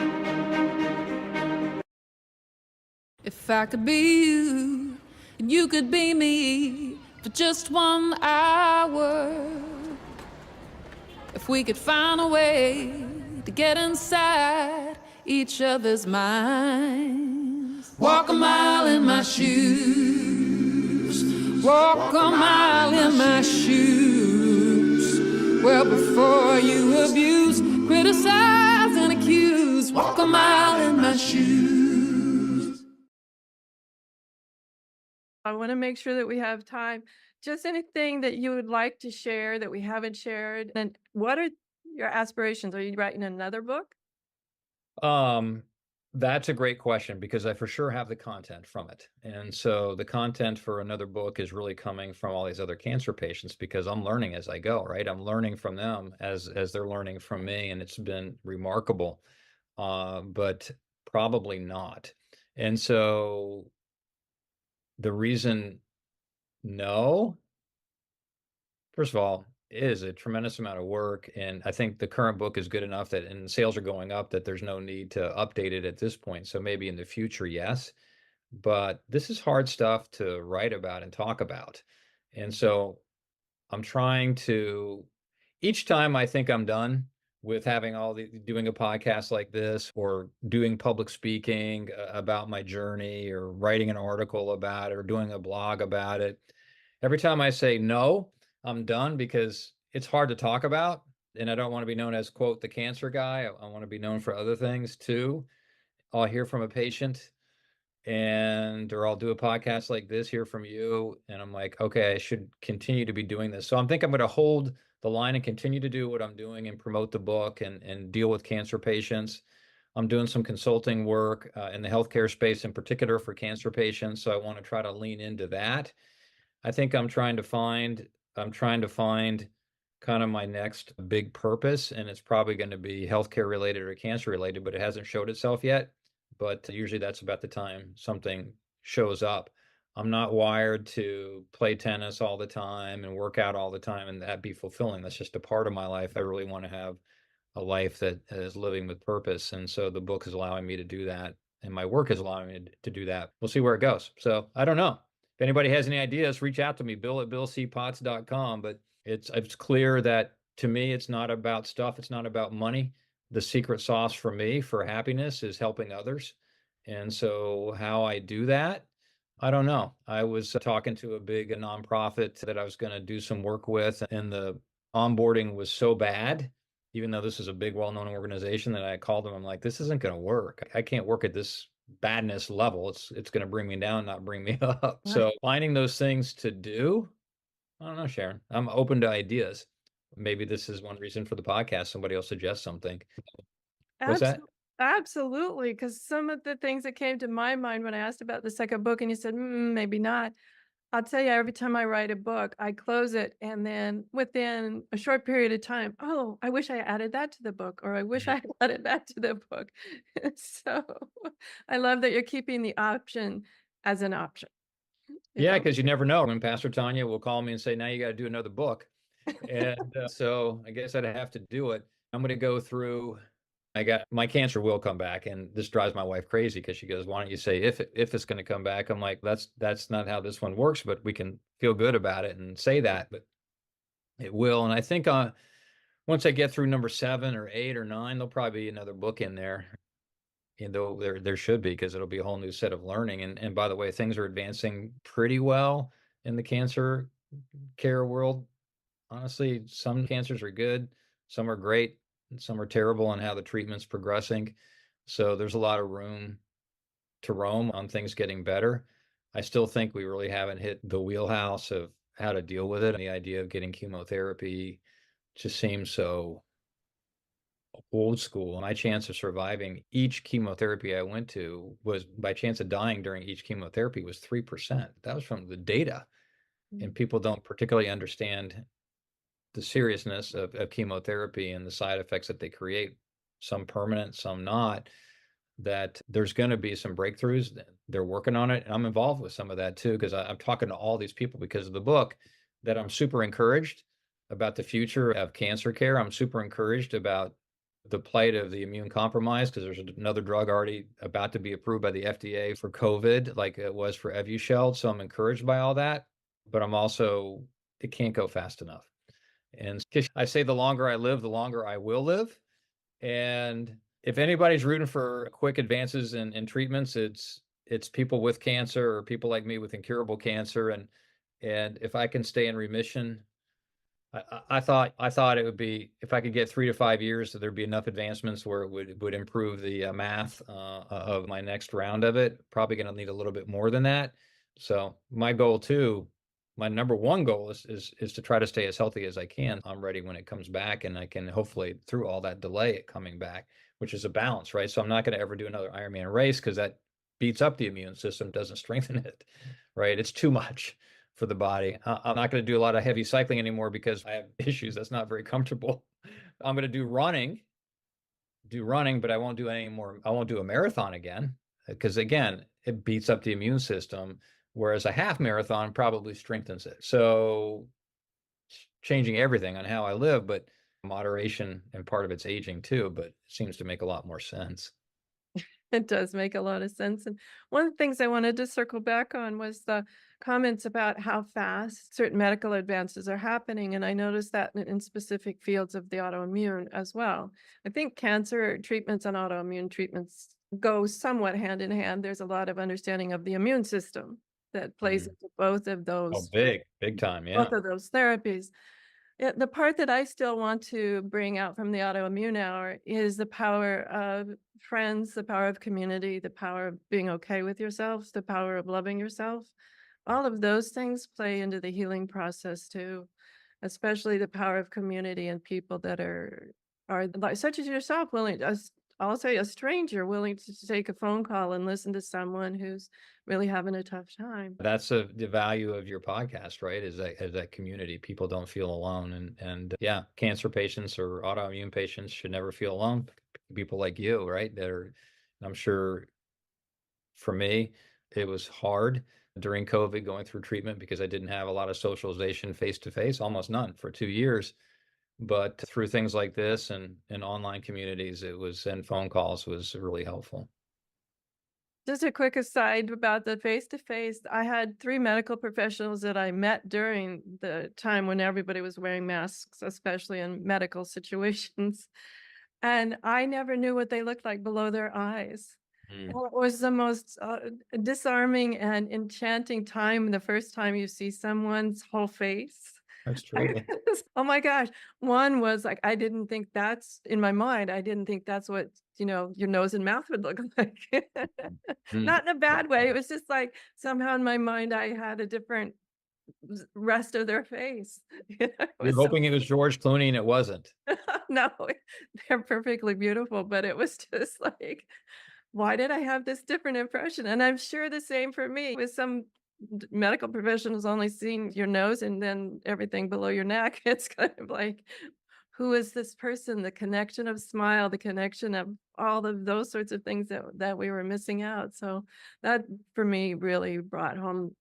If I could be you, and you could be me for just 1 hour. If we could find a way to get inside each other's minds. Walk a mile in my shoes. Walk a mile in my shoes. Well, before you abuse, criticize, and accuse, walk a mile in my shoes. I want to make sure that we have time. Just anything that you would like to share that we haven't shared. And what are your aspirations? Are you writing another book? That's a great question because I for sure have the content from it. And so the content for another book is really coming from all these other cancer patients because I'm learning as I go, right? I'm learning from them as they're learning from me, and it's been remarkable. But probably not. And so the reason no, first of all, it is a tremendous amount of work, and I think the current book is good enough that and sales are going up that there's no need to update it at this point. So maybe in the future, yes. But this is hard stuff to write about and talk about. And so I'm trying to each time I think I'm done with having doing a podcast like this or doing public speaking about my journey or writing an article about it or doing a blog about it, every time I say no, I'm done because it's hard to talk about. And I don't want to be known as, quote, the cancer guy. I want to be known for other things too. I'll hear from a patient or I'll do a podcast like this, hear from you. And I'm like, okay, I should continue to be doing this. So I think I'm going to hold the line and continue to do what I'm doing and promote the book and deal with cancer patients. I'm doing some consulting work in the healthcare space, in particular for cancer patients. So I want to try to lean into that. I think I'm trying to find kind of my next big purpose, and it's probably going to be healthcare related or cancer related, but it hasn't showed itself yet. But usually that's about the time something shows up. I'm not wired to play tennis all the time and work out all the time and that be fulfilling. That's just a part of my life. I really want to have a life that is living with purpose. And so the book is allowing me to do that. And my work is allowing me to do that. We'll see where it goes. So I don't know. If anybody has any ideas, reach out to me, bill@billcpots.com. But it's clear that to me, it's not about stuff. It's not about money. The secret sauce for me for happiness is helping others. And so how I do that, I don't know. I was talking to a big nonprofit that I was going to do some work with, and the onboarding was so bad, even though this is a big, well-known organization, that I called them. I'm like, this isn't going to work. I can't work at this badness level. It's going to bring me down, not bring me up. So finding those things to do, I don't know, Sharon. I'm open to ideas. Maybe this is one reason for the podcast. Somebody will suggest something. What's that? Absolutely. Because some of the things that came to my mind when I asked about the second book and you said, maybe not. I'll tell you, every time I write a book, I close it, and then within a short period of time, oh, I wish I added that to the book, or I wish I added that to the book. So I love that you're keeping the option as an option. You Yeah, know, because you never know when Pastor Tanya will call me and say, now you got to do another book. And so I guess I'd have to do it. I'm going to go through. I got my cancer will come back, and this drives my wife crazy because she goes, "Why don't you say if it's going to come back?" I'm like, "That's not how this one works, but we can feel good about it and say that, but it will." And I think once I get through number 7 or 8 or 9, there'll probably be another book in there. And though there should be, because it'll be a whole new set of learning. And by the way, things are advancing pretty well in the cancer care world. Honestly, some cancers are good, some are great, and some are terrible on how the treatment's progressing. So there's a lot of room to roam on things getting better. I still think we really haven't hit the wheelhouse of how to deal with it. And the idea of getting chemotherapy just seems so old school. My chance of surviving each chemotherapy I went to was, by chance of dying during each chemotherapy, was 3%. That was from the data. And people don't particularly understand the seriousness of chemotherapy and the side effects that they create, some permanent, some not, that there's going to be some breakthroughs. They're working on it. And I'm involved with some of that too, because I'm talking to all these people because of the book, that I'm super encouraged about the future of cancer care. I'm super encouraged about the plight of the immune compromised, because there's another drug already about to be approved by the FDA for COVID, like it was for Evusheld. So I'm encouraged by all that, but I'm also, it can't go fast enough. And I say the longer I live, the longer I will live. And if anybody's rooting for quick advances in treatments, it's people with cancer or people like me with incurable cancer. And if I can stay in remission, I thought it would be, if I could get 3 to 5 years, so there'd be enough advancements where it would improve the math of my next round of it. Probably going to need a little bit more than that. So my goal too, my number one goal is to try to stay as healthy as I can. I'm ready when it comes back, and I can hopefully, through all that delay, it coming back, which is a balance, right? So I'm not going to ever do another Ironman race, because that beats up the immune system, doesn't strengthen it, right? It's too much for the body. I'm not going to do a lot of heavy cycling anymore because I have issues. That's not very comfortable. I'm going to do running, but I won't do any more. I won't do a marathon again, because again, it beats up the immune system, whereas a half marathon probably strengthens it. So changing everything on how I live, but moderation, and part of it's aging too, but it seems to make a lot more sense. It does make a lot of sense. And one of the things I wanted to circle back on was the comments about how fast certain medical advances are happening. And I noticed that in specific fields of the autoimmune as well. I think cancer treatments and autoimmune treatments go somewhat hand in hand. There's a lot of understanding of the immune system that plays into both of Oh, those, big time. Yeah. both of those therapies. Yeah, the part that I still want to bring out from the Autoimmune Hour is the power of friends, the power of community, the power of being okay with yourself, the power of loving yourself. All of those things play into the healing process too, especially the power of community and people that are like, such as yourself, willing, I'll say a stranger willing to take a phone call and listen to someone who's really having a tough time. That's the value of your podcast, right? Is that community. People don't feel alone. And yeah, cancer patients or autoimmune patients should never feel alone. People like you, right? I'm sure for me, it was hard during COVID going through treatment, because I didn't have a lot of socialization face to face, almost none for 2 years. But through things like this and online communities, and phone calls was really helpful. Just a quick aside about the face-to-face. I had 3 medical professionals that I met during the time when everybody was wearing masks, especially in medical situations. And I never knew what they looked like below their eyes. Well, it was the most disarming and enchanting time the first time you see someone's whole face. That's true. Oh my gosh. One was like, I didn't think that's in my mind. I didn't think that's what, your nose and mouth would look like. Not in a bad way. It was just like somehow in my mind, I had a different rest of their face. It You're was hoping it was George Clooney, and it wasn't. no, they're perfectly beautiful, but it was just like, why did I have this different impression? And I'm sure the same for me with some medical professionals only seeing your nose and then everything below your neck. It's kind of like, who is this person? The connection of smile, the connection of all of those sorts of things that we were missing out. So that for me really brought home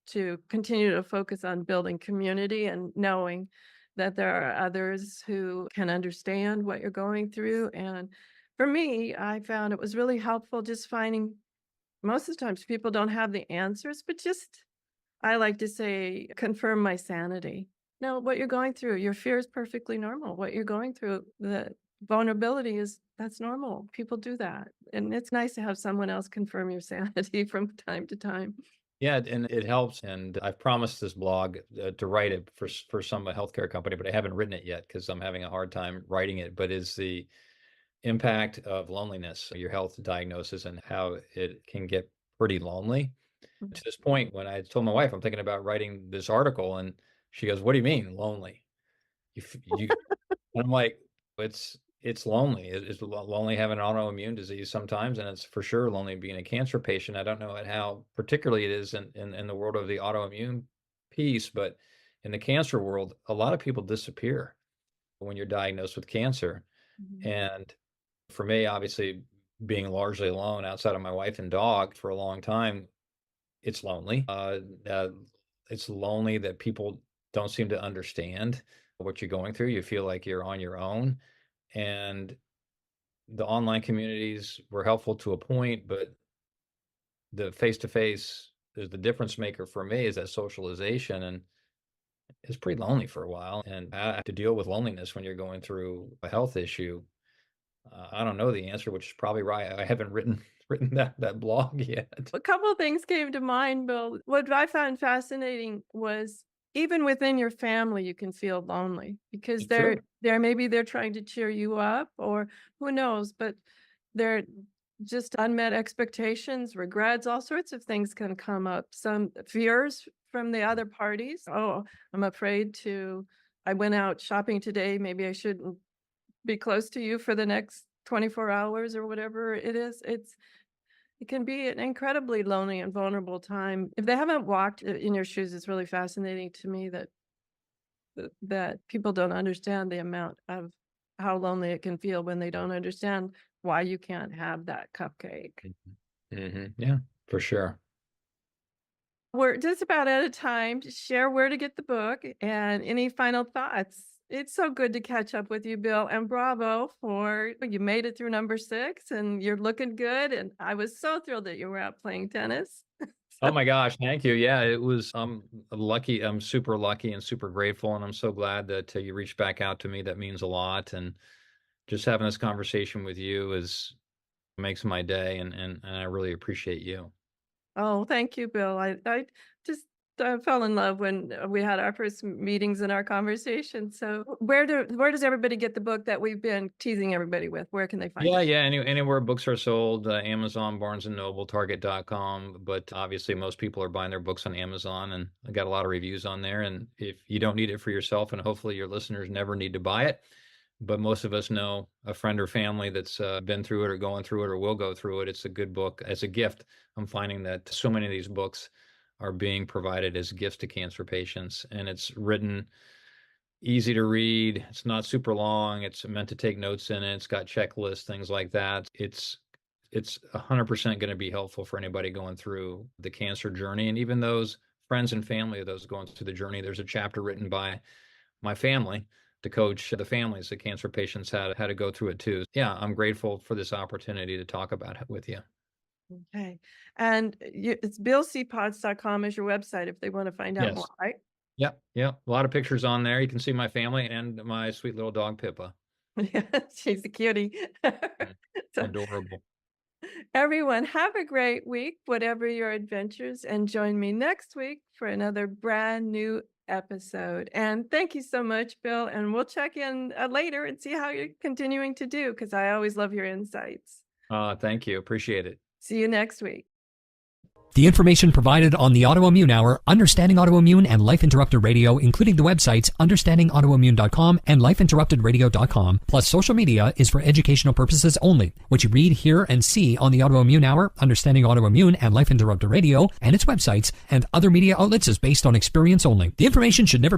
to continue to focus on building community and knowing that there are others who can understand what you're going through. And for me, I found it was really helpful just finding most of the times people don't have the answers, but just, I like to say, confirm my sanity. No, what you're going through, your fear is perfectly normal. What you're going through, the vulnerability that's normal. People do that. And it's nice to have someone else confirm your sanity from time to time. Yeah, and it helps. And I've promised this blog to write it for some healthcare company, but I haven't written it yet because I'm having a hard time writing it. But is the impact of loneliness, your health diagnosis, and how it can get pretty lonely. To this point, when I told my wife I'm thinking about writing this article, and she goes, "What do you mean lonely?" You and I'm like, it's lonely. It's lonely having an autoimmune disease sometimes, and it's for sure lonely being a cancer patient. I don't know how particularly it is in the world of the autoimmune piece, but in the cancer world, a lot of people disappear when you're diagnosed with cancer. Mhm. And for me, obviously, being largely alone outside of my wife and dog for a long time, it's lonely. It's lonely that people don't seem to understand what you're going through. You feel like you're on your own. And the online communities were helpful to a point, but the face-to-face is the difference maker for me, is that socialization. And it's pretty lonely for a while. And I have to deal with loneliness when you're going through a health issue. I don't know the answer, which is probably right. I haven't written that blog yet. A couple of things came to mind, Bill. What I found fascinating was even within your family, you can feel lonely because Sure. maybe they're trying to cheer you up, or who knows, but they're just unmet expectations, regrets, all sorts of things can come up. Some fears from the other parties. Oh, I'm afraid I went out shopping today. Maybe I shouldn't be close to you for the next 24 hours or whatever it is. It can be an incredibly lonely and vulnerable time. If they haven't walked in your shoes, it's really fascinating to me that people don't understand the amount of how lonely it can feel when they don't understand why you can't have that cupcake. Yeah, for sure. We're just about out of time to share where to get the book and any final thoughts. It's so good to catch up with you, Bill, and bravo for you made it through number 6 and you're looking good. And I was so thrilled that you were out playing tennis. Oh my gosh, thank you. Yeah, it was lucky. I'm super lucky and super grateful, and I'm so glad that you reached back out to me. That means a lot. And just having this conversation with you makes my day, and I really appreciate you. Oh, thank you, Bill. I just fell in love when we had our first meetings and our conversation. So where does everybody get the book that we've been teasing everybody with? Where can they find Yeah, it? yeah. Anywhere books are sold, Amazon, Barnes and Noble, Target.com. But obviously, most people are buying their books on Amazon, and I got a lot of reviews on there. And if you don't need it for yourself, and hopefully your listeners never need to buy it, but most of us know a friend or family that's been through it or going through it or will go through it. It's a good book. As a gift, I'm finding that so many of these books are being provided as gifts to cancer patients, and it's written easy to read. It's not super long. It's meant to take notes in it. It's got checklists, things like that. It's 100% going to be helpful for anybody going through the cancer journey, and even those friends and family of those going through the journey. There's a chapter written by my family to coach the families of cancer patients how to go through it too. Yeah, I'm grateful for this opportunity to talk about it with you. Okay. And it's billcpods.com is your website if they want to find out more, Yes. right? Yep. Yep. A lot of pictures on there. You can see my family and my sweet little dog, Pippa. Yeah, she's a cutie. So Adorable. everyone, have a great week, whatever your adventures, and join me next week for another brand new episode. And thank you so much, Bill. And we'll check in later and see how you're continuing to do, because I always love your insights. Thank you. Appreciate it. See you next week. The information provided on the Autoimmune Hour, Understanding Autoimmune, and Life Interrupted Radio, including the websites understandingautoimmune.com and lifeinterruptedradio.com, plus social media, is for educational purposes only. What you read, hear, and see on the Autoimmune Hour, Understanding Autoimmune, and Life Interrupted Radio, and its websites and other media outlets is based on experience only. The information should never